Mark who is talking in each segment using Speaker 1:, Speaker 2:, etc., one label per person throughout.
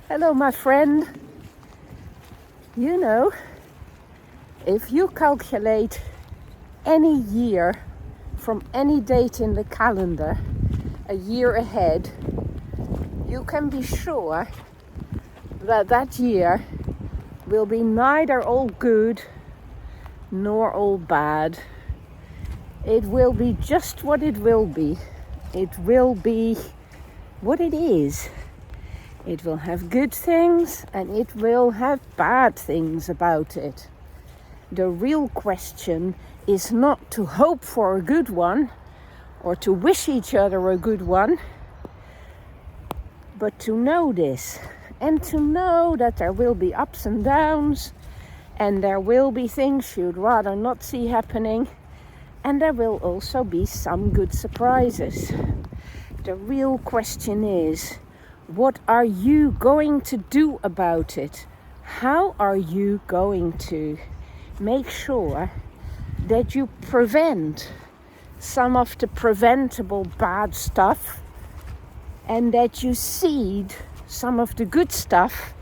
Speaker 1: Hello, my friend. You know, if you calculate any year from any date in the calendar a year ahead, you can be sure that that year will be neither all good nor all bad. It will be just what it will be. It will be what it is. It will have good things and it will have bad things about it. The real question is not to hope for a good one or to wish each other a good one, but to know this and to know that there will be ups and downs and there will be things you'd rather not see happening, and there will also be some good surprises. The real question is, what are you going to do about it? How are you going to make sure that you prevent some of the preventable bad stuff and that you seed some of the good stuff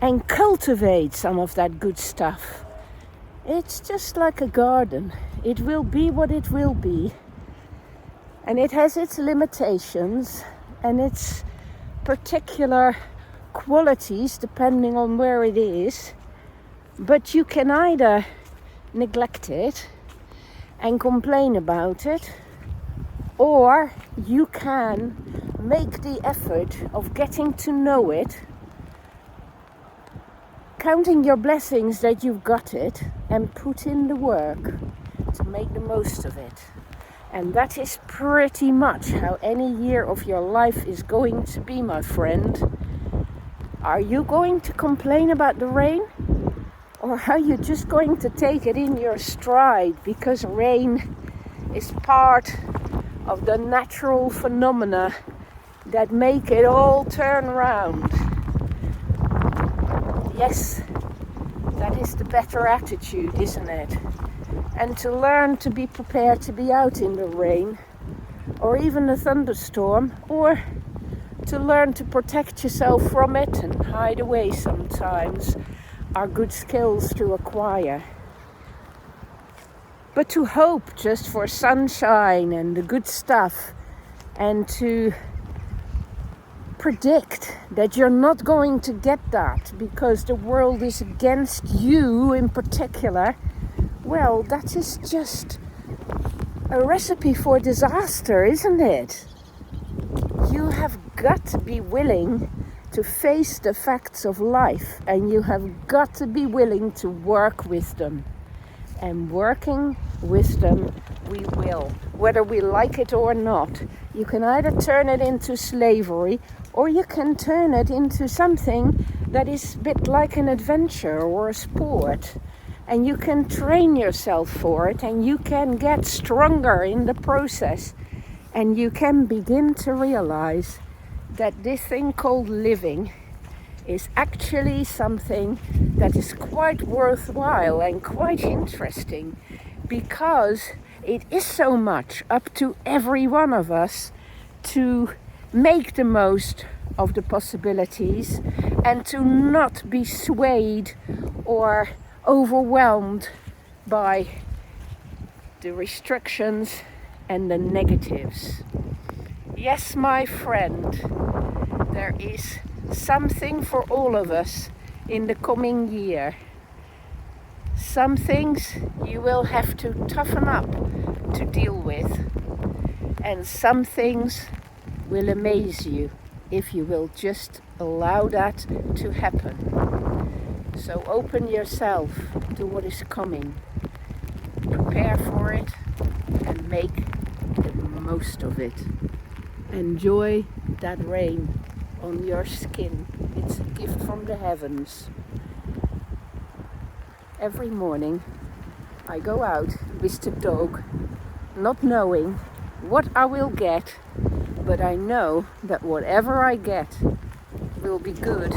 Speaker 1: and cultivate some of that good stuff? It's just like a garden. It will be what it will be, and it has its limitations and its particular qualities depending on where it is, but you can either neglect it and complain about it, or you can make the effort of getting to know it, counting your blessings that you've got it, and put in the work to make the most of it. And that is pretty much how any year of your life is going to be, my friend. Are you going to complain about the rain? Or are you just going to take it in your stride because rain is part of the natural phenomena that make it all turn round? Yes, that is the better attitude, isn't it? And to learn to be prepared to be out in the rain or even a thunderstorm, or to learn to protect yourself from it and hide away sometimes, are good skills to acquire. But to hope just for sunshine and the good stuff, and to predict that you're not going to get that because the world is against you in particular, well, that is just a recipe for disaster, isn't it? You have got to be willing to face the facts of life, and you have got to be willing to work with them. And working with them we will, whether we like it or not. You can either turn it into slavery, or you can turn it into something that is a bit like an adventure or a sport. And you can train yourself for it, and you can get stronger in the process. And you can begin to realize that this thing called living is actually something that is quite worthwhile and quite interesting, because it is so much up to every one of us to make the most of the possibilities and to not be swayed or overwhelmed by the restrictions and the negatives. Yes, my friend, there is something for all of us in the coming year. Some things you will have to toughen up to deal with, and some things will amaze you if you will just allow that to happen. So open yourself to what is coming, prepare for it, and make the most of it. Enjoy that rain on your skin. It's a gift from the heavens. Every morning I go out with the dog, not knowing what I will get, but I know that whatever I get will be good,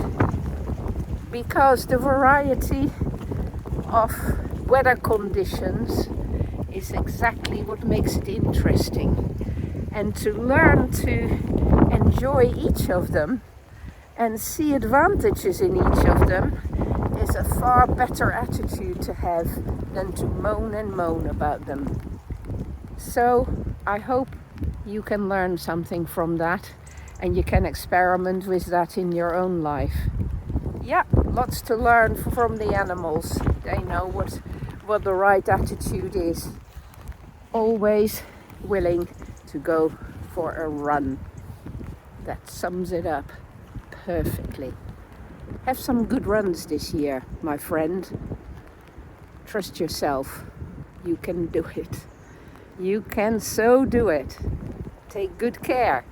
Speaker 1: because the variety of weather conditions is exactly what makes it interesting. And to learn to enjoy each of them and see advantages in each of them is a far better attitude to have than to moan and moan about them. So I hope you can learn something from that, and you can experiment with that in your own life. Yeah, lots to learn from the animals. They know what the right attitude is. Always willing to go for a run. That sums it up perfectly. Have some good runs this year, my friend. Trust yourself. You can do it. You can so do it. Take good care.